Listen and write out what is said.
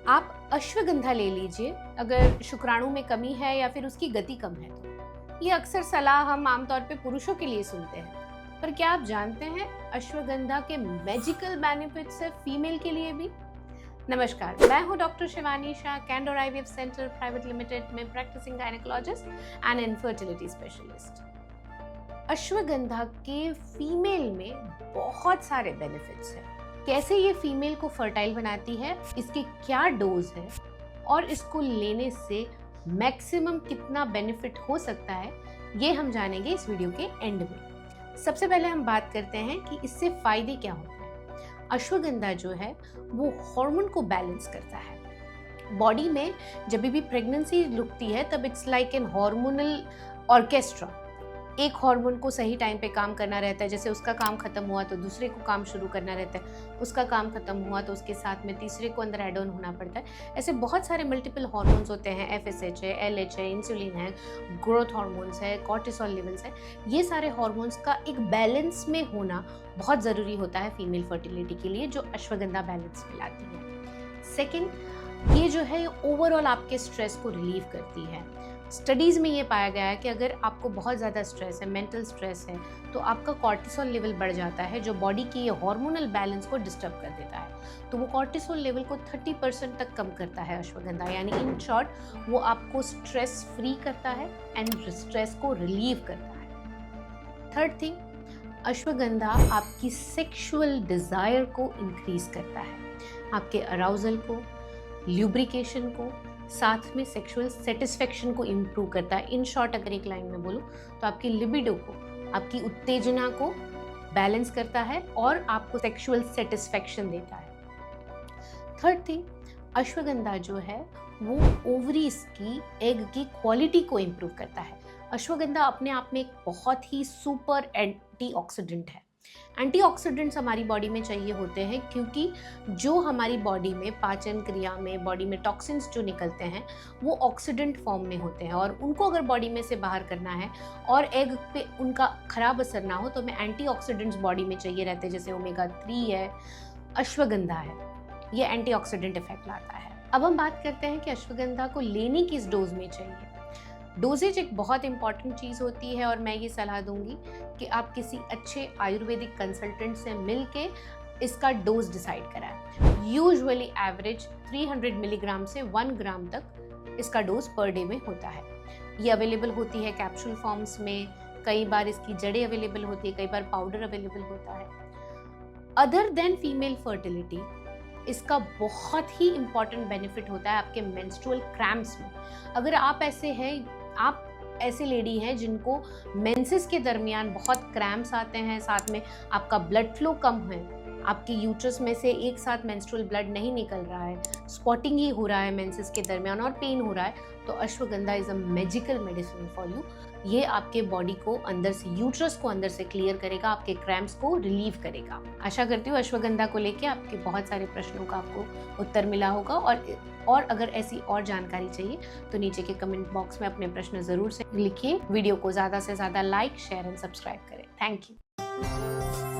आप अश्वगंधा ले लीजिए अगर शुक्राणु में कमी है या फिर उसकी गति कम है तो। ये अक्सर सलाह हम आमतौर पे पुरुषों के लिए सुनते हैं, पर क्या आप जानते हैं अश्वगंधा के मैजिकल बेनिफिट्स है फीमेल के लिए भी? नमस्कार, मैं हूं doctor Shivani Shah, Candor IVF centre private limited में practising gynaecologist and infertility specialist. Ashwagandha के फीमेल में बहुत सारे बेनिफिट्स हैं। कैसे ये फीमेल को फर्टाइल बनाती है, इसके क्या डोज है और इसको लेने से मैक्सिमम कितना बेनिफिट हो सकता है, ये हम जानेंगे इस वीडियो के एंड में। सबसे पहले हम बात करते हैं कि इससे फायदे क्या होते हैं। अश्वगंधा जो है वो हार्मोन को बैलेंस करता है। बॉडी में जब भी प्रेगनेंसी रुकती है तब it's like an hormonal orchestra. एक हार्मोन को सही टाइम पे काम करना रहता है, जैसे उसका काम खत्म हुआ तो दूसरे को काम शुरू करना रहता है, उसका काम खत्म हुआ तो उसके साथ में तीसरे को अंदर एड ऑन होना पड़ता है। ऐसे बहुत सारे मल्टीपल हार्मोन्स होते हैं, एफएसएच है, एलएच है, इंसुलिन है, ग्रोथ हार्मोन्स है, कॉर्टिसोल लेवल्स है। ये सारे हार्मोन्स का एक बैलेंस में होना बहुत ज़रूरी होता है फीमेल फर्टिलिटी के लिए, जो अश्वगंधा बैलेंस में लाती है। सेकेंड, ये जो है ओवरऑल आपके स्ट्रेस को रिलीव करती है। स्टडीज़ में ये पाया गया है कि अगर आपको बहुत ज़्यादा स्ट्रेस है, मेंटल स्ट्रेस है, तो आपका कॉर्टिसोल लेवल बढ़ जाता है, जो बॉडी की ये हार्मोनल बैलेंस को डिस्टर्ब कर देता है। तो वो कॉर्टिसोल लेवल को 30% तक कम करता है अश्वगंधा, यानी इन शॉर्ट वो आपको स्ट्रेस फ्री करता है एंड स्ट्रेस को रिलीव करता है। थर्ड थिंग, अश्वगंधा आपकी सेक्सुअल डिज़ायर को इंक्रीज करता है, आपके अराउजल को, ल्यूब्रिकेशन को, साथ में सेक्सुअल सेटिस्फेक्शन को इम्प्रूव करता है। इन शॉर्ट अगर एक लाइन में बोलूँ तो आपकी लिबिडो को, आपकी उत्तेजना को बैलेंस करता है और आपको सेक्सुअल सेटिस्फेक्शन देता है। थर्ड थिंग, अश्वगंधा जो है वो ओवरीज की एग की क्वालिटी को इम्प्रूव करता है। अश्वगंधा अपने आप में एक बहुत ही सुपर एंटीऑक्सीडेंट है। एंटीऑक्सीडेंट्स हमारी बॉडी में चाहिए होते हैं क्योंकि जो हमारी बॉडी में पाचन क्रिया में बॉडी में टॉक्सिन्स जो निकलते हैं वो ऑक्सीडेंट फॉर्म में होते हैं, और उनको अगर बॉडी में से बाहर करना है और एग पे उनका खराब असर ना हो तो हमें एंटीऑक्सीडेंट्स बॉडी में चाहिए रहते हैं, जैसे ओमेगा 3 है, अश्वगंधा है, ये एंटीऑक्सीडेंट इफेक्ट लाता है। अब हम बात करते हैं कि अश्वगंधा को लेनी किस डोज में चाहिए। डोजेज एक बहुत इंपॉर्टेंट चीज़ होती है और मैं ये सलाह दूंगी कि आप किसी अच्छे आयुर्वेदिक कंसल्टेंट से मिलके इसका डोज डिसाइड कराएं। यूजुअली एवरेज 300 मिलीग्राम से 1 ग्राम तक इसका डोज पर डे में होता है। ये अवेलेबल होती है कैप्सूल फॉर्म्स में, कई बार इसकी जड़ें अवेलेबल होती है, कई बार पाउडर अवेलेबल होता है। अदर देन फीमेल फर्टिलिटी, इसका बहुत ही इंपॉर्टेंट बेनिफिट होता है आपके मेंस्ट्रुअल क्रैम्प्स में। अगर आप ऐसे लेडी हैं जिनको मेंसेस के दरमियान बहुत क्रैम्प्स आते हैं, साथ में आपका ब्लड फ्लो कम है, आपके यूट्रस में से एक साथ मेंस्ट्रुअल ब्लड नहीं निकल रहा है, स्पॉटिंग ही हो रहा है मेंसेस के दरमियान और पेन हो रहा है, तो ashwagandha is a magical medicine for you. ये आपके बॉडी को अंदर से, यूट्रस को अंदर से क्लियर करेगा, आपके क्रैम्प्स को रिलीव करेगा। आशा करती हूँ अश्वगंधा को लेके आपके बहुत सारे प्रश्नों का आपको उत्तर मिला होगा, और अगर ऐसी और जानकारी चाहिए तो नीचे के कमेंट बॉक्स में अपने प्रश्न जरूर से लिखिए। वीडियो को ज़्यादा से ज़्यादा लाइक, शेयर एंड सब्सक्राइब करें। Thank you.